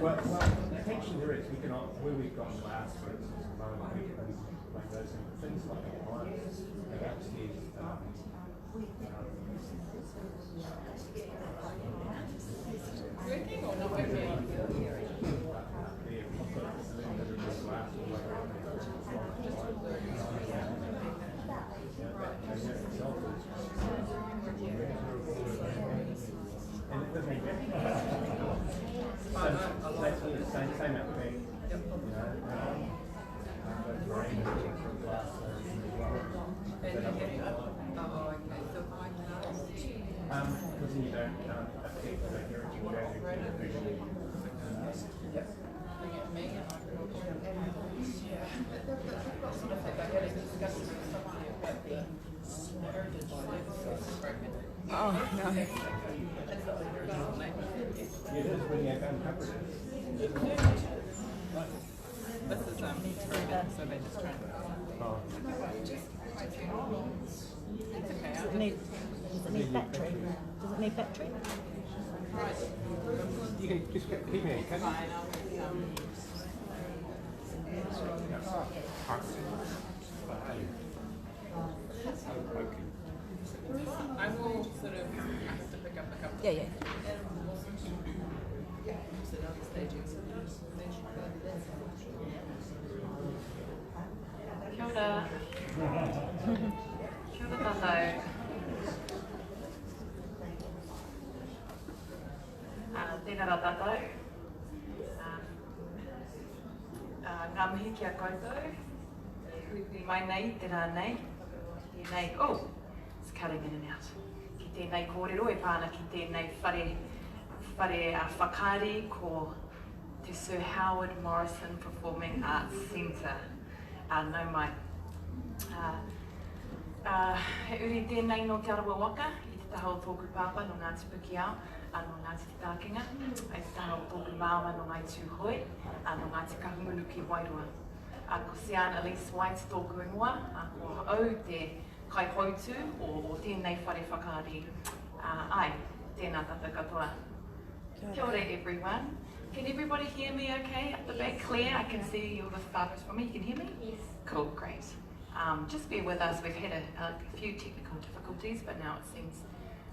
Well, attention there is, we can, where we've gone last week, like those things like appliances, upstairs, working or not working? Same out there. Because you don't affect the heritage value. Yep. Oh, no. It is when you have uncovered it. This is broken, so they just trying to. Oh. It's okay. Does it need battery? Does it need battery? Right. You can just get him in, can you? Fine, I will sort of ask to pick up a couple. Yeah. Stages. Kia ora. Kia ora tātou. Tēnā rā tātou. Ngā mihi ki a koutou. Hui mai nei, tērā nei. Tēnei, oh, it's cutting in and out. Ki tēnei kōrero e pāna ki tēnei whare whakaari ko te Sir Howard Morrison Performing Arts Centre. Nau mai. He uri tēnei no te arawa waka, I te taha o tōku pāpa no Ngāti Pukiao, no Ngāti Te Tākinga, I te taha o tōku māma no Ngai Tūhoi, no Ngāti Kahungunu ki Wairua. Ko Cian, Elyse White tōku ingoa, ko au te kai houtu o tēnei whare whakaari. Ai, tēnā tātou katoa. Kia ora everyone. Can everybody hear me okay up the back? Clear? I can see all the photos from me. You can hear me? Yes. Cool, great. Just bear with us. We've had a few technical difficulties, but now it seems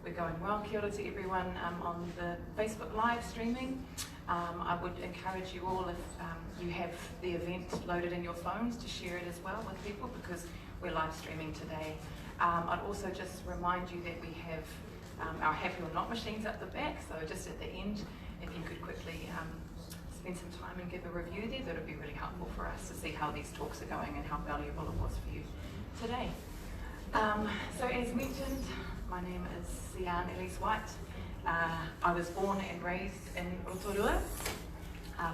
we're going well. Kia ora to everyone on the Facebook live streaming. I would encourage you all, if you have the event loaded in your phones, to share it as well with people, because we're live streaming today. I'd also just remind you that we have our happy or not machines at the back, so just at the end, if you could quickly spend some time and give a review there, that would be really helpful for us to see how these talks are going and how valuable it was for you today. So as mentioned, my name is Cian Elyse White. I was born and raised in Rotorua,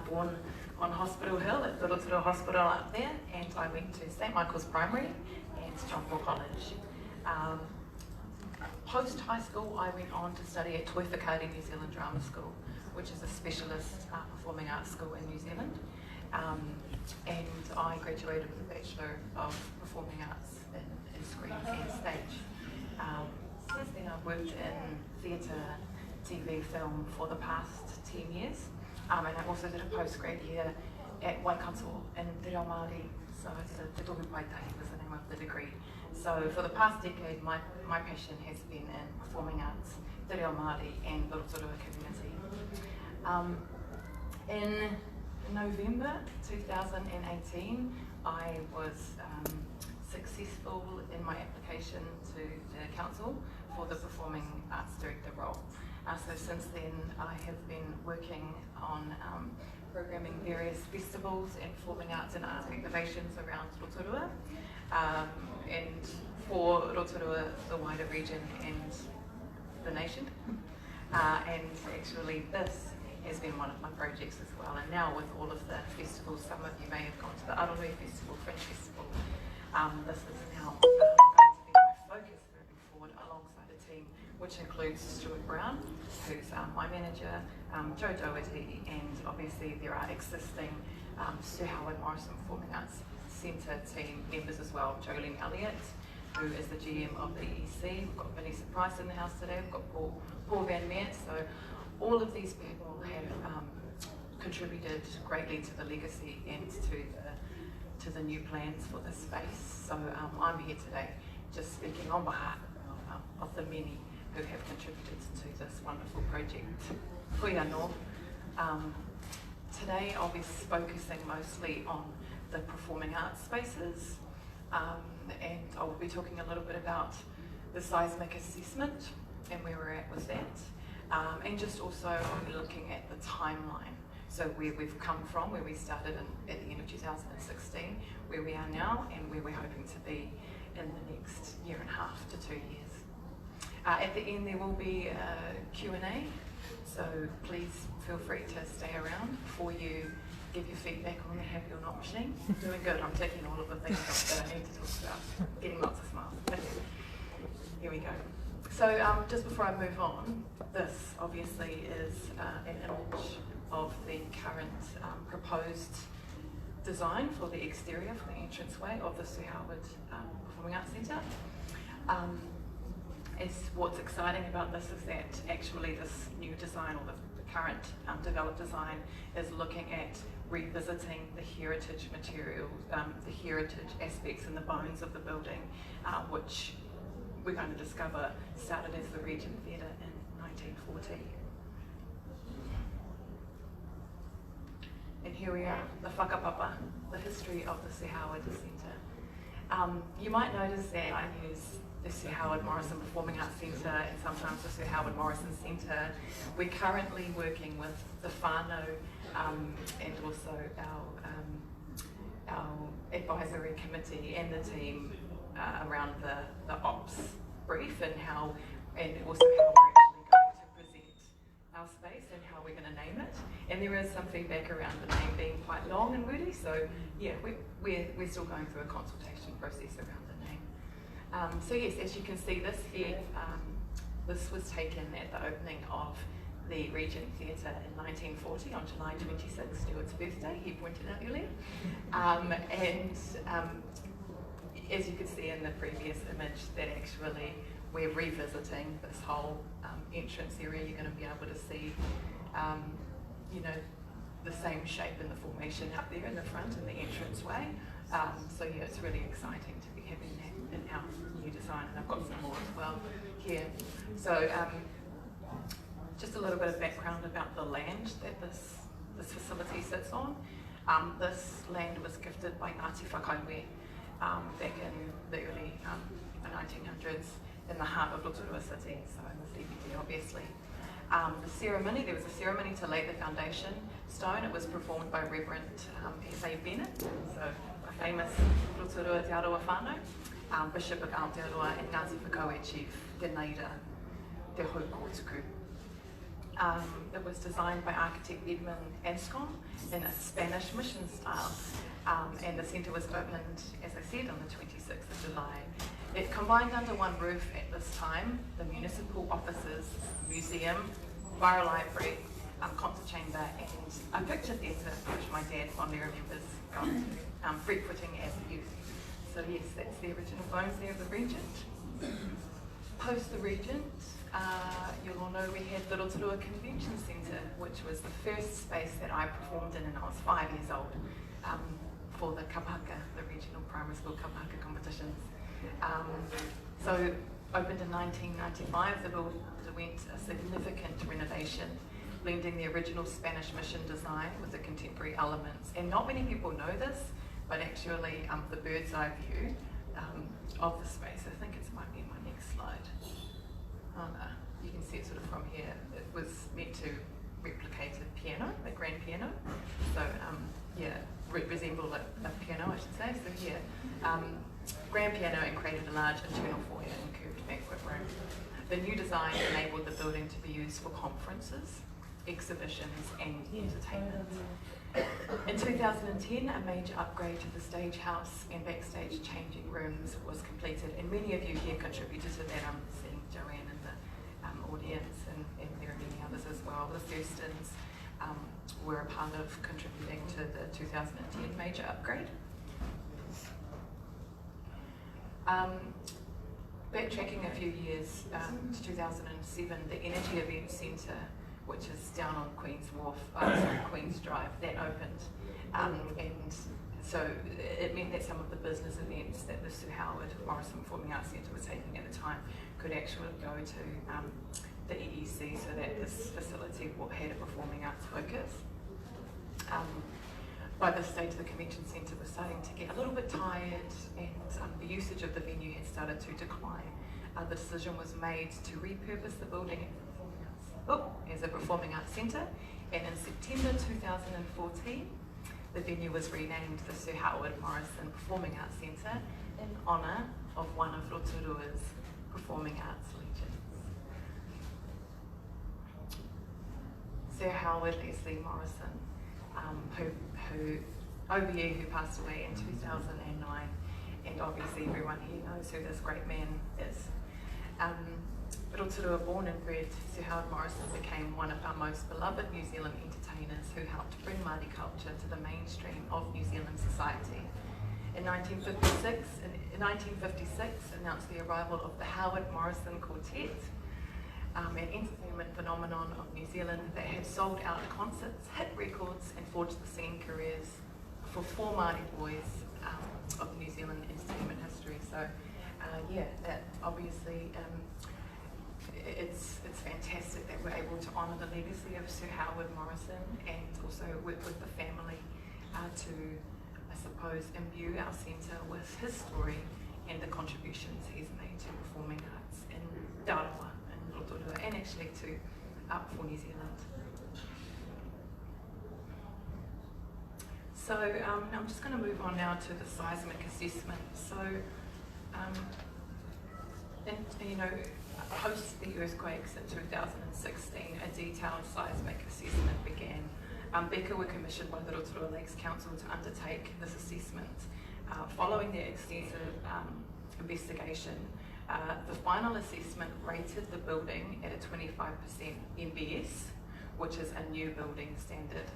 born on Hospital Hill at the Rotorua Hospital up there, and I went to St Michael's Primary and John Paul College. Post high school, I went on to study at Toi Whakaari New Zealand Drama School, which is a specialist performing arts school in New Zealand. And I graduated with a Bachelor of Performing Arts in screen and stage. Since then I've worked in theatre, TV, film for the past 10 years. And I also did a postgrad year at Waikato in Te Reo Māori, so it's Te Tohu Paitahi was the name of the degree. So for the past decade, my passion has been in performing arts, Te Reo Māori and the Rotorua community. In November 2018, I was successful in my application to the council for the performing arts director role. So since then, I have been working on programming various festivals and performing arts and art activations around Rotorua, and for Rotorua, the wider region and the nation. And actually this has been one of my projects as well. And now with all of the festivals, some of you may have gone to the Rotorua Festival, Fringe Festival. This is now going to be my focus moving forward alongside a team which includes Stuart Brown, who's my manager, Joe Doherty, and obviously there are existing Sir Howard Morrison Performing Arts Centre team members as well, Jolene Elliott, who is the GM of the EC. We've got Vanessa Price in the house today, we've got Paul Van Meert. So all of these people have contributed greatly to the legacy and to the new plans for this space. So I'm here today just speaking on behalf of the many who have contributed to this wonderful project. Kui anō. Today I'll be focusing mostly on the performing arts spaces, and I'll be talking a little bit about the seismic assessment and where we're at with that, and just also I'll be looking at the timeline. So where we've come from, where we started at the end of 2016, where we are now, and where we're hoping to be in the next year and a half to 2 years. At the end there will be a Q&A, so please feel free to stay around before you give your feedback on the happy or not machine. Doing good, I'm taking all of the things that I need to talk about, getting lots of smiles. Here we go. So just before I move on, this obviously is an image of the current proposed design for the exterior, for the entranceway of the Sir Howard Performing Arts Centre. What's exciting about this is that actually this new design, or the current developed design, is looking at revisiting the heritage materials, the heritage aspects and the bones of the building, which we're going to discover started as the Regent Theatre in 1940. And here we are, the whakapapa, the history of the Sir Howard Centre. You might notice that I use the Sir Howard Morrison Performing Arts Centre and sometimes the Sir Howard Morrison Centre. We're currently working with the whānau and also our advisory committee and the team around the ops brief and also how we're actually going to present our space and how we're going to name it. And there is some feedback around the name being quite long and wordy, so yeah, we're still going through a consultation process around the name. So yes, as you can see, this this was taken at the opening of the Regent Theatre in 1940 on July 26th, Stuart's birthday, he pointed out earlier. As you could see in the previous image, that actually we're revisiting this whole entrance area. You're going to be able to see, you know, the same shape and the formation up there in the front in the entranceway. So yeah, it's really exciting to be having that in our new design, and I've got some more as well here. So just a little bit of background about the land that this facility sits on. This land was gifted by Ngāti Whakaiwe back in the early 1900s in the heart of Rotorua city, so in the CBD obviously. There was a ceremony to lay the foundation stone. It was performed by Reverend S.A. Bennett, so a famous Rotorua Te Aroa whānau, Bishop of Aotearoa and Ngāti Whakauē Chief Te Naira Te Haukotuku. It was designed by architect Edmund Anscombe in a Spanish mission style, and the centre was opened, as I said, on the 26th of July. It combined under one roof at this time the municipal offices, museum, Vara Library, concert chamber, and a picture theatre, which my dad fondly remembers going to, frequenting as a youth. So yes, that's the original bones there of the Regent. Post the Regent, you'll all know we had the Rotorua Convention Centre, which was the first space that I performed in, and I was 5 years old, for the kapaka, the regional primary school kapaka competitions. So opened in 1995, the building underwent a significant renovation, blending the original Spanish mission design with the contemporary elements. And not many people know this, but actually the bird's eye view of the space, I think it might be my next slide. You can see it sort of from here. It was meant to replicate a piano, a grand piano. So yeah, resemble a piano, I should say. So here, grand piano, and created a large internal foyer and curved banquet room. The new design enabled the building to be used for conferences, exhibitions and entertainment. In 2010, a major upgrade to the stage house and backstage changing rooms was completed, and many of you here contributed to that. I'm seeing Joanne in the audience, and there are many others as well. The Thurstons were a part of contributing to the 2010 major upgrade. Backtracking a few years to 2007, the Energy Event Centre, which is down on Queen's Drive, that opened. And so it meant that some of the business events that the Sir Howard Morrison Performing Arts Centre was taking at the time could actually go to the EEC, so that this facility had a performing arts focus. By this stage, the convention centre was starting to get a little bit tired, and the usage of the venue had started to decline. The decision was made to repurpose the building as a performing arts centre, and in September 2014, the venue was renamed the Sir Howard Morrison Performing Arts Centre in honour of one of Rotorua's performing arts legends. Sir Howard Leslie Morrison, OBE, who passed away in 2009, and obviously everyone here knows who this great man is. Rotorua born and bred, Sir Howard Morrison became one of our most beloved New Zealand entertainers who helped bring Māori culture to the mainstream of New Zealand society. In 1956, announced the arrival of the Howard Morrison Quartet, an entertainment phenomenon of New Zealand that had sold out concerts, hit records, and forged the singing careers for 4 Māori boys of New Zealand entertainment history. So, that obviously it's fantastic that we're able to honour the legacy of Sir Howard Morrison, and also work with the family to, I suppose, imbue our centre with his story and the contributions he's made to performing arts in Rotorua and Rotorua, and actually for New Zealand. So I'm just going to move on now to the seismic assessment. So, post the earthquakes in 2016, a detailed seismic assessment began. Becca were commissioned by the Rotorua Lakes Council to undertake this assessment. Following their extensive investigation, the final assessment rated the building at a 25% MBS, which is a new building standard.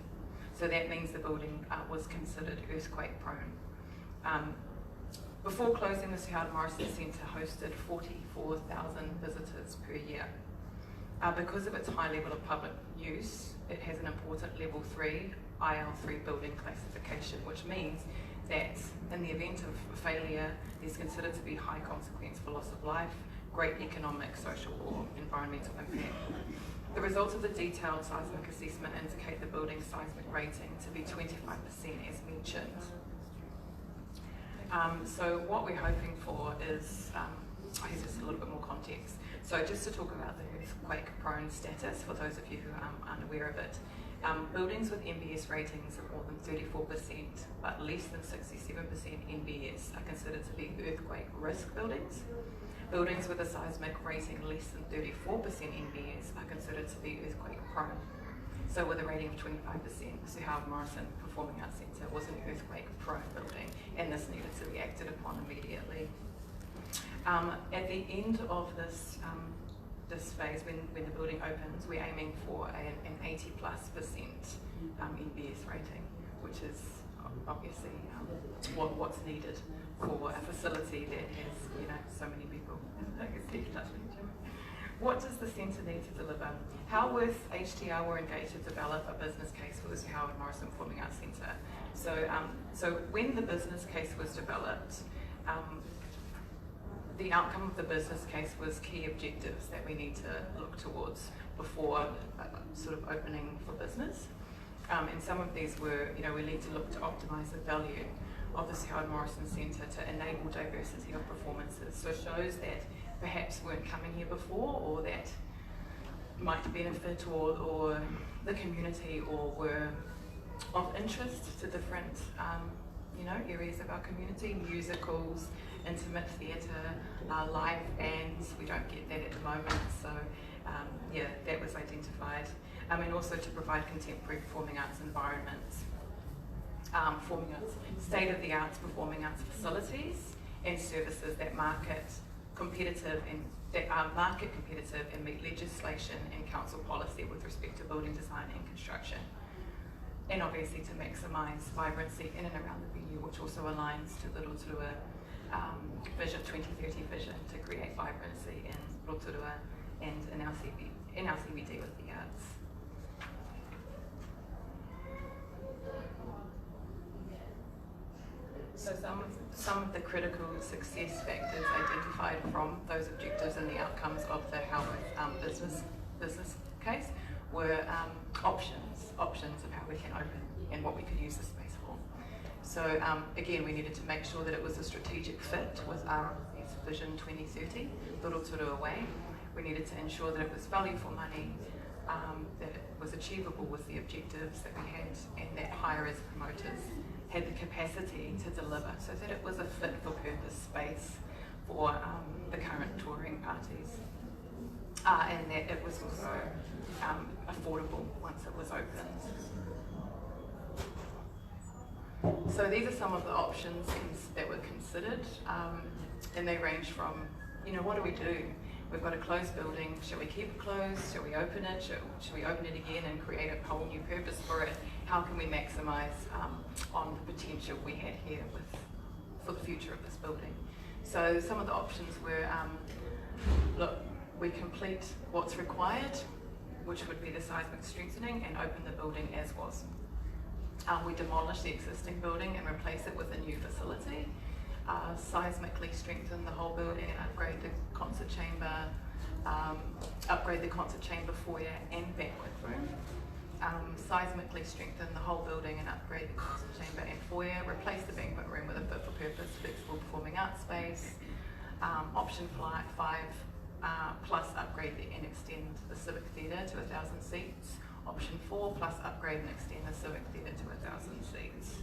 So that means the building was considered earthquake prone. Before closing, the Sir Howard Morrison Centre hosted 44,000 visitors per year. Because of its high level of public use, it has an important level 3 IL3 building classification, which means that in the event of failure, there's considered to be high consequence for loss of life, great economic, social or environmental impact. The results of the detailed seismic assessment indicate the building's seismic rating to be 25% as mentioned. So what we're hoping for is, here's just a little bit more context. So just to talk about the earthquake-prone status, for those of you who are unaware of it, buildings with MBS ratings of more than 34%, but less than 67% MBS are considered to be earthquake risk buildings. Buildings with a seismic rating less than 34% MBS are considered to be earthquake prone. So with a rating of 25%, Sir Howard Morrison Performing Arts Centre was an earthquake prone building, and this needed to be acted upon immediately. At the end of this phase, when the building opens, we're aiming for an 80+% MBS rating, which is obviously what's needed for a facility that has so many people. What does the centre need to deliver? Howarth HTR were engaged to develop a business case for the Sir Howard Morrison Performing Arts Centre. So when the business case was developed, the outcome of the business case was key objectives that we need to look towards before sort of opening for business. And some of these were, we need to look to optimise the value of the Sir Howard Morrison Centre to enable diversity of performances. So shows that perhaps weren't coming here before, or that might benefit or the community, or were of interest to different areas of our community, musicals, intimate theatre, live bands. We don't get that at the moment, so that was identified. and also to provide contemporary performing arts environments, state-of-the-art performing arts facilities and services that market competitive and meet legislation and council policy with respect to building design and construction. And obviously to maximise vibrancy in and around the venue, which also aligns to the Rotorua Vision 2030 vision to create vibrancy in Rotorua and in our CBD with the arts. So some of the critical success factors identified from those objectives and the outcomes of the Howarth business case were options of how we can open and what we could use the space for. So again, we needed to make sure that it was a strategic fit with our Vision 2030, the Rotorua way. We needed to ensure that it was value for money, that it was achievable with the objectives that we had, and that hire-as promoters had the capacity to deliver, so that it was a fit for purpose space for the current touring parties, and that it was also affordable once it was open. So these are some of the options that were considered, and they range from, what do we do? We've got a closed building, shall we keep it closed? Shall we open it? Shall we open it again and create a whole new purpose for it? How can we maximise on the potential we had here for the future of this building? So some of the options were, look, we complete what's required, which would be the seismic strengthening, and open the building as was. We demolish the existing building and replace it with a new facility. Seismically strengthen the whole building and upgrade the concert chamber, foyer and banquet room. Seismically strengthen the whole building and upgrade the concert chamber and foyer, replace the banquet room with a fit-for-purpose flexible performing arts space. Option 5, plus upgrade and extend the Civic Theatre to 1,000 seats. Option 4, plus upgrade and extend the Civic Theatre to 1,000 seats.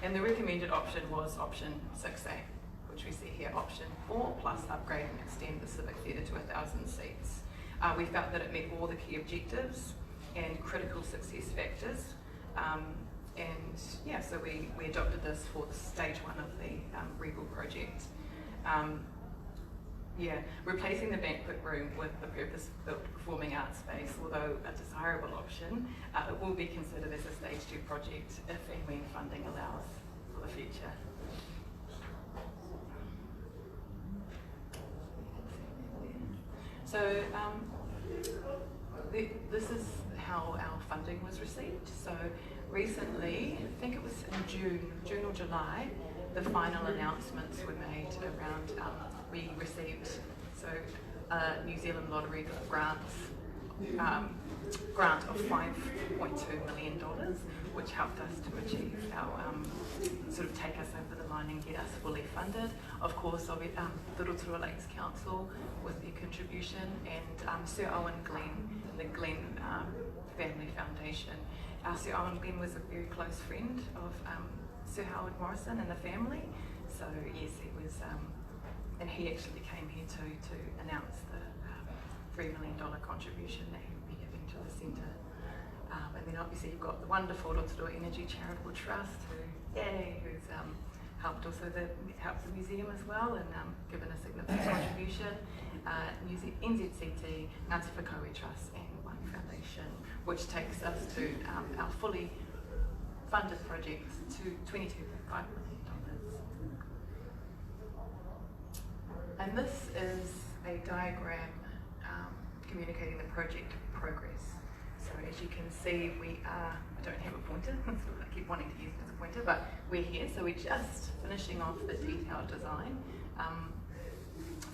And the recommended option was option 6A, which we see here, option 4, plus upgrade and extend the Civic Theatre to 1,000 seats. We felt that it met all the key objectives and critical success factors. So we adopted this for the stage 1 of the rebuild project. Replacing the banquet room with the purpose-built performing arts space, although a desirable option, it will be considered as a stage 2 project if and when funding allows for the future. So this is how our funding was received. So recently, I think it was in June or July, the final announcements were made around, we received New Zealand Lottery grant of $5.2 million, which helped us to achieve our, take us over the line and get us fully funded. Of course, the Rotorua Lakes Council with their contribution, and Sir Owen Glenn and the Glenn Family Foundation. Sir Owen Glenn was a very close friend of Sir Howard Morrison and the family, so yes, he was, and he actually came here to announce the $3 million contribution that he would be giving to the centre. And then obviously you've got the wonderful Rotorua Energy Charitable Trust, who's helped the museum as well and given a significant contribution. NZCT, Ngāti Whakaue Trust and One Foundation, which takes us to our fully funded project to $22.5 million. And this is a diagram communicating the project progress. So as you can see, I don't have a pointer, I keep wanting to use it as a pointer, but we're here, so we're just finishing off the detailed design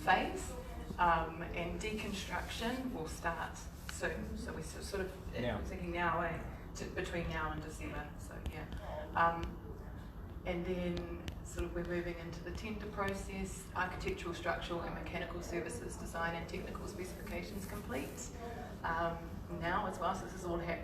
phase, and deconstruction will start soon. So we're sort of thinking now, between now and December, so yeah. And then we're moving into the tender process, architectural, structural and mechanical services design and technical specifications complete now as well, so this is all happening